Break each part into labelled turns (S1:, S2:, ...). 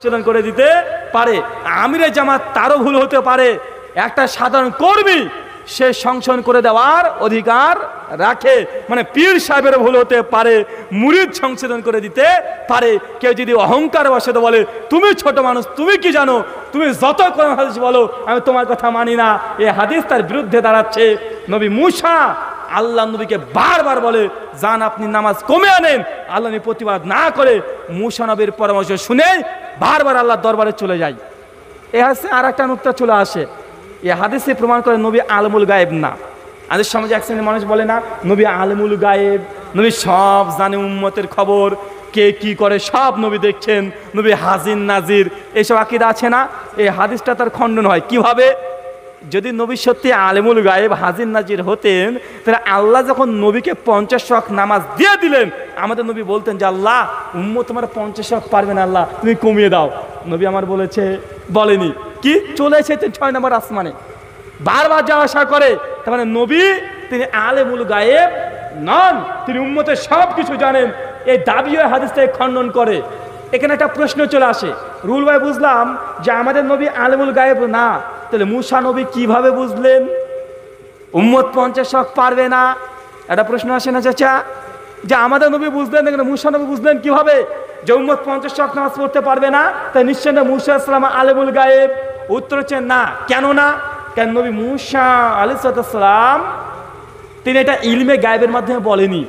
S1: সংশোধন করে দিতে পারে। আমিরে জামাত তারও ভুল হতে পারে, একটা সাধারণ কর্মী সে সংশোধন করে দেওয়ার অধিকার রাখে। মানে পীর সাহেবের ভুল হতে পারে, মুরিদ সংশোধন করে দিতে পারে। কেউ যদি অহংকার বসে বলে তুমি ছোট মানুষ, তুমি কি জানো, তুমি যত কোরআন হাদিস বলো আমি তোমার কথা মানি না, এই হাদিস তার বিরুদ্ধে দাঁড়াচ্ছে। নবী মূসা আল্লাহ নবীকে বারবার বলে যান আপনি নামাজ কমে আনেন, আল্লাহ নবী প্রতিবাদ না করে মূসা নবীর পরামর্শ শুনে বারবার আল্লাহর দরবারে চলে যায়। এ হাদিসে আর একটা নুকতা চলে আসে, এই হাদিসে প্রমাণ করে নবী আলমুল গায়েব না। আমাদের সমাজে এক শ্রেণীর মানুষ বলে না নবী আলমুল গায়েব, নবী সব জানে, উম্মতের খবর কে কি করে সব নবী দেখছেন, নবী হাজির নাজির, এইসব আকীদা আছে না। এই হাদিসটা তার খণ্ডন হয় কিভাবে? যদি নবী সত্যি আলেমুল গায়েব হাজির নাজির হতেন, তাহলে আল্লাহ যখন নবীকে 50 ওয়াক্ত নামাজ দিয়ে দিলেন, আমাদের নবী বলতেন যে আল্লাহ উম্মত তোমার 50 ওয়াক্ত পারবে না, আল্লাহ তুমি কমিয়ে দাও। নবী আমার বলেছে, বলেনি কি, চলে এসেছেন 6 নম্বর আসমানে, বারবার যাওয়া আসা করে। তার মানে নবী তিনি আলেমুল গায়েব নন, তিনি উম্মতের সব কিছু জানেন। এই দাবিও হাদিস থেকে খণ্ডন করে। এখানে একটা প্রশ্ন চলে আসে, রুল ভাই বুঝলাম যে আমাদের নবী আলেমুল গায়েব না, তাহলে মূসা নবী কিভাবে বুঝলেন উম্মত 50 ওয়াক্ত পারবে না? একটা প্রশ্ন আসে না চাচা, যে আমাদের নবী বুঝলেন, এখানে মূসা নবী বুঝলেন কিভাবে যে উম্মত 50 ওয়াক্ত নামাজ পড়তে পারবে না? তাই নিশ্চয় না মূসা আলাইহিস সালাম আলেমুল গায়েব? উত্তর হচ্ছে না। কেন না? কেন নবী মূসা আলাইহিস সালাম তিনি এটা ইলমে গায়েবের মাধ্যমে বলেনি,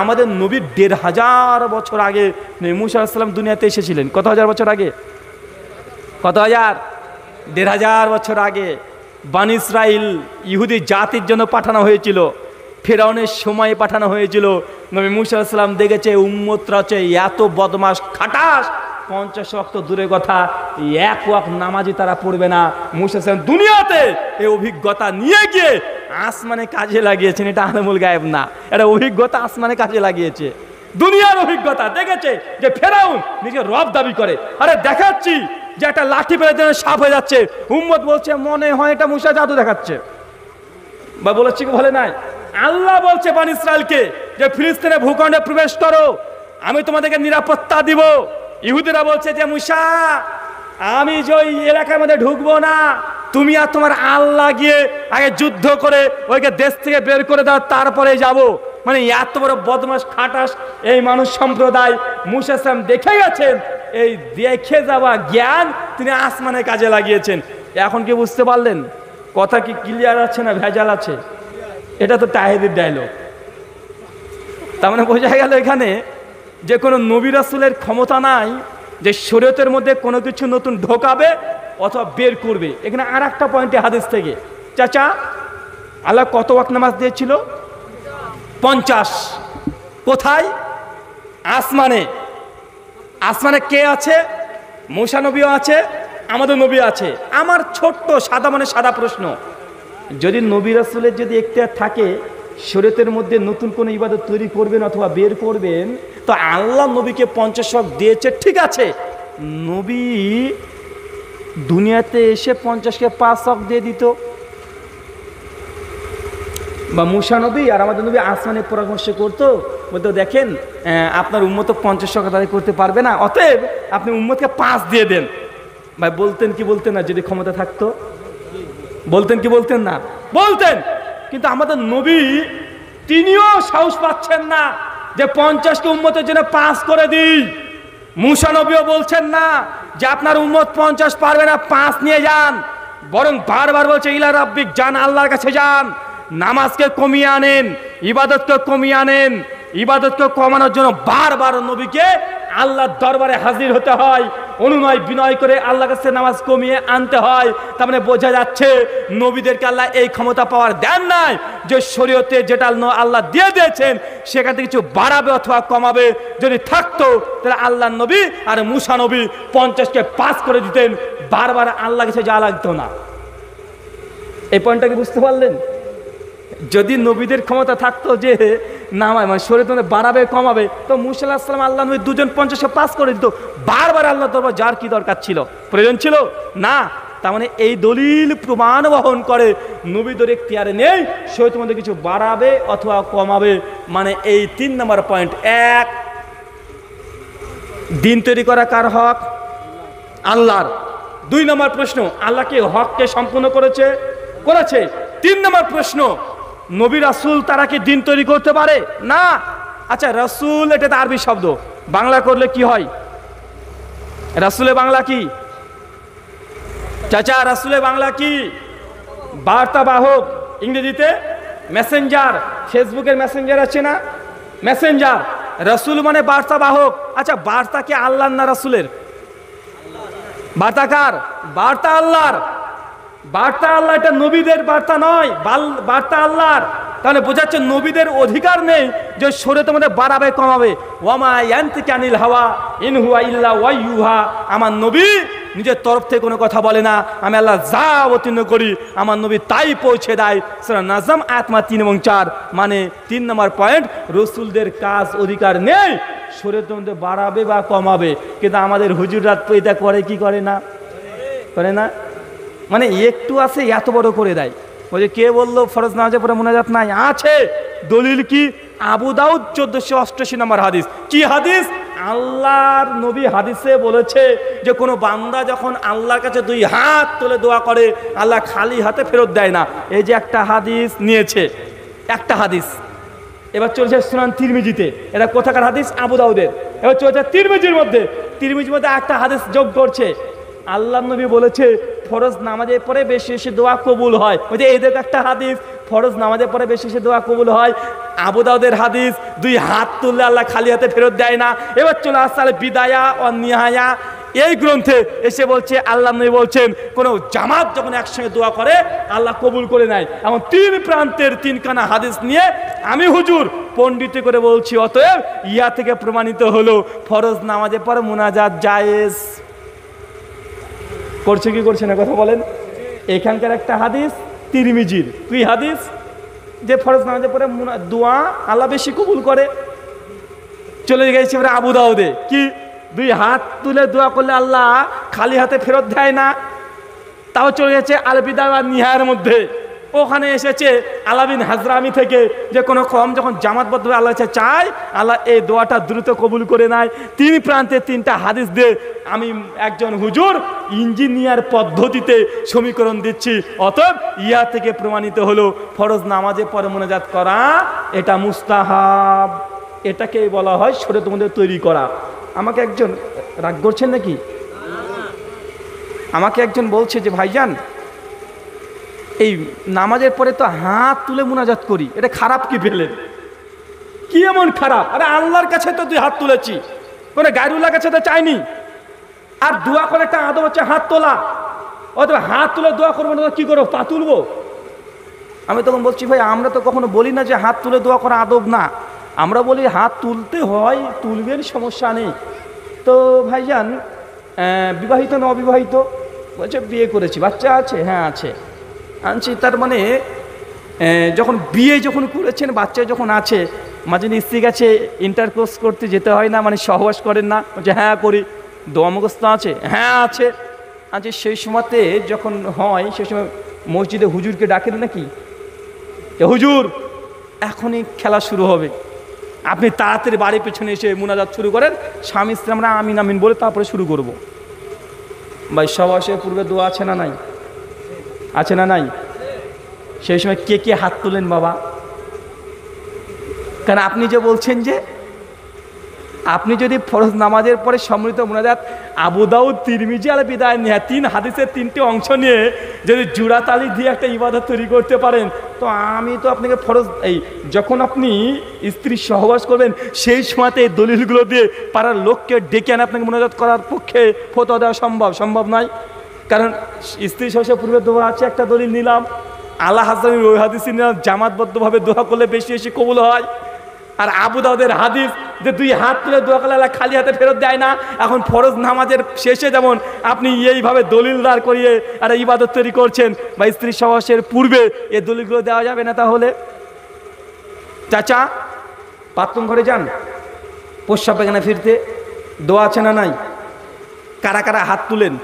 S1: আমাদের নবীর 1500 বছর আগে মূসা আলাইহিস সালাম দুনিয়াতে এসেছিলেন। কত হাজার বছর আগে? কত হাজার? 1500 বছর আগে বনী ইসরাইল ইহুদি জাতির জন্য পাঠানো হয়েছিল, ফেরাউনের সময় পাঠানো হয়েছিল। নবী মূসা আলাইহিস সালাম দেখেছে উম্মতরা হচ্ছে এত বদমাশ খাটাস, 50 ওয়াক্ত দূরের কথা 1 ওয়াক্ত নামাজই তারা পড়বে না। মূসা আলাইহিস সালাম দুনিয়াতে এই অভিজ্ঞতা নিয়ে গিয়ে আসমানে কাজে লাগিয়েছেন। এটা আলেমুল গায়েব না, এটা অভিজ্ঞতা আসমানে কাজে লাগিয়েছে। দুনিয়ার অভিজ্ঞতা দেখেছে যে ফেরাউন নিজে রব দাবি করে, আরে দেখাচ্ছি যে একটা লাঠি পেলে যেন সাপ হয়ে যাচ্ছে। উম্মত বলছে মনে হয় এটা মূসা জাদু দেখাচ্ছে, বা বলেছে কি বলে নাই? আল্লাহ বলছে বনী ইসরাইলকে যে ফিলিস্তিনে ভূখণ্ডে প্রবেশ করো, আমি তোমাদেরকে নিরাপত্তা দিব। ইহুদিরা বলছে যে মূসা আমি যে ওই এলাকার মধ্যে ঢুকবো না, তুমি আর তোমার আল্লাহ গিয়ে আগে যুদ্ধ করে ওইকে দেশ থেকে বের করে দাও, তারপরে যাব। মানে এত বড় বদমাশ খাটাস এই মানুষ সম্প্রদায়। মূসা আলাইহিস সালাম দেখে গেছেন, এই দেখে যাওয়া জ্ঞান তিনি আসমানে কাজে লাগিয়েছেন। এখন কি বুঝতে পারলেন? কথা কি ক্লিয়ার আছে না ভেজাল আছে? এটা তো তাহিদের ডায়লগ। তার মানে বোঝা গেল এখানে যে কোনো নবী রাসূলের ক্ষমতা নাই যে শরীয়তের মধ্যে কোনো কিছু নতুন ঢোকাবে অথবা বের করবে। এখানে আর একটা পয়েন্টে হাদিস থেকে, চাচা আল্লাহ কত ওয়াক্ত নামাজ দিয়েছিল? 50। কোথায়? আসমানে। আসমানে কে আছে? মূসা নবীও আছে, আমাদের নবী আছে। আমার ছোট্ট সাদা মানে সাদা প্রশ্ন, যদি নবী রাসূলের যদি এখতিয়ার থাকে শরীয়তের মধ্যে নতুন কোনো ইবাদত তৈরি করবেন অথবা বের করবেন, তো আল্লাহ নবীকে 50 ওয়াক্ত দিয়েছে, ঠিক আছে। নবী দুনিয়াতে এসে 50কে 5 ওয়াক্ত দিয়ে দিত, বা মূসা নবী আর আমাদের নবী আসমানে পরামর্শ করতো, বলতো দেখেন আপনার উম্মত 50 ওয়াক্ত আদায় করতে পারবে না, অতএব আপনি উম্মতকে 5 দিয়ে দেন। ভাই বলতেন কি বলতেন না? যদি ক্ষমতা থাকতো বলতেন কি বলতেন না? বলতেন। কিন্তু আমাদের নবী তিনিও সাহস পাচ্ছেন না যে 50কে উম্মতের জন্য 5 করে দিই। মূসা নবীও বলছেন না যে আপনার উম্মত 50 পারবে না, 5 নিয়ে যান, বরং বারবার বলছে ইলা রাব্বিক, যান আল্লাহর কাছে যান, নামাজকে কমিয়ে আনেন, ইবাদতকে কমিয়ে আনেন। ইবাদতকে কমানোর জন্য বারবার নবীকে আল্লাহর দরবারে হাজির হতে হয়, অনুনয় বিনয় করে আল্লাহর কাছে নামাজ কমিয়ে আনতে হয়। তার মানে বোঝা যাচ্ছে নবীদেরকে আল্লাহ এই ক্ষমতা পাওয়ার দেন নাই যে শরীয়তে যেটা আল্লাহ দিয়ে দিয়েছেন সেখান থেকে কিছু বাড়াবে অথবা কমাবে। যদি থাকতো তাহলে আল্লাহ নবী আর মূসা নবী 50কে 5 করে দিতেন, বারবার আল্লাহর কাছে যাওয়া লাগতো না। এই পয়েন্টটা কি বুঝতে পারলেন? যদি নবীদের ক্ষমতা থাকতো যে নামায় মানে শরীয়ত বাড়াবে কমাবে, তো মূসা আলাইহিস সালাম আল্লাহ নবী দুজন 50কে 5 করে দিত। বারবার আল্লাহ দরবার যার কি দরকার ছিল? প্রয়োজন ছিল না। তার মানে এই দলিল প্রমাণ বহন করে নবীদের এখতিয়ারে নেই শরীয়তের মধ্যে কিছু বাড়াবে অথবা কমাবে। মানে এই 3 নম্বর পয়েন্ট। 1, দিন তৈরি করা কার হক? আল্লাহর। 2 নম্বর প্রশ্ন, আল্লাহ কি হককে সম্পূর্ণ করেছে? 3 নম্বর প্রশ্ন, নবী রাসূল তারা কি দিন তৈরি করতে পারে? না। আচ্ছা, রাসূল এটা তো আরবি শব্দ, বাংলা করলে কি হয়? রাসূলের বাংলা কি চাচা? রাসূলের বাংলা কি? বার্তাবাহক, ইংরেজিতে মেসেঞ্জার। ফেসবুকের মেসেঞ্জার আছে না, মেসেঞ্জার। রাসূল মানে বার্তাবাহক। আচ্ছা, বার্তা কি আল্লাহর না রাসূলের? বার্তা কার? বার্তা আল্লাহর। বার্তা আল্লাহ, এটা নবীদের বার্তা নয়, বার্তা আল্লাহর। তাহলে বোঝাচ্ছে নবীদের অধিকার নেই যে সরে তোমাদের বাড়াবে কমাবে। ওয়ামা ইয়ানতিকু আনিল হাওয়া ইন হুয়া ইল্লা ওয়াহয়ুহা। আমার নবী নিজের তরফ থেকে কোনো কথা বলে না, আমি আল্লাহ যা অবতীর্ণ করি আমার নবী তাই পৌঁছে দেয়। সূরা নাজম আয়াত 3 এবং 4। মানে 3 নম্বর পয়েন্ট, রাসূলদের কাজ অধিকার নেই সরে তোমাদের বাড়াবে বা কমাবে। কিন্তু আমাদের হুজুররা এটা করে কি করে না? করে না। মানে একটু আছে এত বড় করে দেয়। ওই যে কে বললো ফরজ নামাজের পরে মুনাজাত নাই? আছে। দলিল কি? আবু দাউদ 1488 নম্বর হাদিস। কি হাদিস? আল্লাহর নবী হাদিসে বলেছে যে কোনো বান্দা যখন আল্লাহর কাছে 2 হাত তুলে দোয়া করে আল্লাহ খালি হাতে ফেরত দেয় না। এই যে একটা হাদিস নিয়েছে, একটা হাদিস। এবার চলছে সুনান তিরমিজিতে, এটা কোথাকার হাদিস? আবু দাউদের। এবার চলছে তিরমিজির মধ্যে, তিরমিজির মধ্যে একটা হাদিস যোগ করছে। আল্লাহর নবী বলেছে ফরজ নামাজের পরে বেশি বেশি দোয়া কবুল হয়। ওই যে এদের একটা হাদিস, ফরজ নামাজের পরে বেশি বেশি দোয়া কবুল হয়। আবু দাউদের হাদিস, 2 হাত তুললে আল্লাহ খালি হাতে ফেরত দেয় না। এবার চলে আসলে বিদায়া ও নিহায়া, এই গ্রন্থে এসে বলছে আল্লাহ নবী বলছেন কোন জামাত যখন একসঙ্গে দোয়া করে আল্লাহ কবুল করে নেয়। এমন 3 প্রান্তের 3 খানা হাদিস নিয়ে আমি হুজুর পণ্ডিত করে বলছি, অতএব ইয়া থেকে প্রমাণিত হলো ফরজ নামাজের পরে মুনাজাত জায়েজ। করছে কি করছে না কথা বলেন? এখানকার একটা হাদিস তিরমিজির, কি হাদিস? যে ফরজ নামাজের পরে দোয়া আল্লাহ বেশি কবুল করে। চলে গেছে এবারে আবু দাউদে, কি 2 হাত তুলে দোয়া করলে আল্লাহ খালি হাতে ফেরত দেয় না। তাও চলে গেছে আল বিদায়া ওয়ান নিহায়ার মধ্যে, ওখানে এসেছে আলাবিন হাজরামি থেকে যে কোনো কম যখন জামাতবদ্ধভাবে আল্লাহ চায় আল্লাহ এই দোয়াটা দ্রুত কবুল করে নেয়। 3 প্রান্তে 3টা হাদিস দিয়ে আমি একজন হুজুর ইঞ্জিনিয়ার পদ্ধতিতে সমীকরণ দিচ্ছি। অতএব ইয়া থেকে প্রমাণিত হলো ফরজ নামাজের পরে মুনাজাত করা এটা মুস্তাহাব। এটাকে বলা হয় সরে তোমাদের তৈরি করা। আমাকে একজন রাগ করছেন নাকি? আমাকে একজন বলছে যে ভাইজান এই নামাজের পরে তো হাত তুলে মুনাজাত করি, এটা খারাপ কি পেলেন? কি এমন খারাপ? আরে আল্লাহর কাছে তো 2 হাত তুলেছি, কোনো গায়রুল্লাহর কাছে তো চাইনি। আর দোয়া করে একটা আদব হচ্ছে হাত তোলা। অথবা হাত তুলে দোয়া করবো না কি করবো? পা তুলবো? আমি তখন বলছি ভাই আমরা তো কখনো বলি না যে হাত তুলে দোয়া করা আদব না, আমরা বলি হাত তুলতে হয়, তুলবেন, সমস্যা নেই। তো ভাইজান বিবাহিত না অবিবাহিত? বলছে বিয়ে করেছি। বাচ্চা আছে? হ্যাঁ আছে। আনছি। তার মানে যখন বিয়ে যখন করেছেন বাচ্চা যখন আছে, মাঝে স্ত্রী কাছে ইন্টারকোর্স করতে যেতে হয় না, মানে সহবাস করেন না? বলছে হ্যাঁ করি। দোয়া মুখস্থ আছে? হ্যাঁ আছে। আচ্ছা, সেই সময়তে যখন হয় সেই সময় মসজিদে হুজুরকে ডাকেন নাকি? হুজুর এখনই খেলা শুরু হবে, আপনি তাড়াতাড়ি বাড়ির পেছনে এসে মুনাজাত শুরু করেন। স্বামী স্ত্রী আমরা আমিন আমিন বলে তারপরে শুরু করব। ভাই সহবাসের পূর্বে দোয়া আছে না নাই? আছে না নাই? সেই সময় কে কে হাত তোলেন বাবা? কারণ আপনি যে বলছেন যে আপনি যদি ফরজ নামাজের পরে সম্মিলিত মুনাজাত আবু দাউদ, তিরমিজি, আল বিদায়া নিহা 3 হাদিসের 3টে অংশ নিয়ে যদি জোড়াতালি দিয়ে একটা ইবাদত তৈরি করতে পারেন, তো আমি তো আপনাকে ফরজ যখন আপনি স্ত্রী সহবাস করবেন সেই সময়তে এই দলিলগুলো দিয়ে পাড়ার লোককে ডেকে আনে আপনাকে মুনাজাত করার পক্ষে ফতোয়া দেওয়া সম্ভব নয়। কারণ স্ত্রী সহবাসের পূর্বে দোয়া আছে, একটা দলিল নিলাম। আল্লাহ হাসানের ওই হাদিস নিলাম, জামাতবদ্ধভাবে দোয়া করলে বেশি বেশি কবুল হয়। আর আবু দাউদের হাদিস যে 2 হাত তুলে দোয়া করলে আল্লাহ খালি হাতে ফেরত দেয় না। এখন ফরজ নামাজের শেষে যেমন আপনি এইভাবে দলিল দাঁড় করিয়ে আর ইবাদত তৈরি করছেন, বা স্ত্রী সহবাসের পূর্বে এই দলিলগুলো দেওয়া যাবে না? তাহলে চাচা বাথরুম ঘরে যান, প্রস্রাব পায়খানা ফিরতে দোয়া আছে না নাই? কারা কারা হাত তুলেন?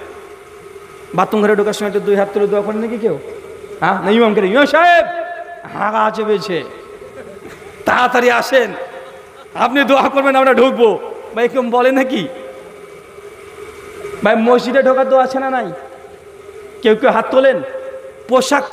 S1: বাথরুম ঘরে ঢোকার সময় 2 হাত তুলে দোয়া করেন নাকি কেউ? হ্যাঁ না? ইমাম করে ইমাম সাহেব হাগা চেপেছে, তাড়াতাড়ি আসেন, আপনি দোয়া করবেন আমরা ঢুকবো, বা এরকম বলে নাকি? ভাই মসজিদে ঢোকার দোয়া আছে না নাই? কেউ কেউ হাত তোলেন। পোশাক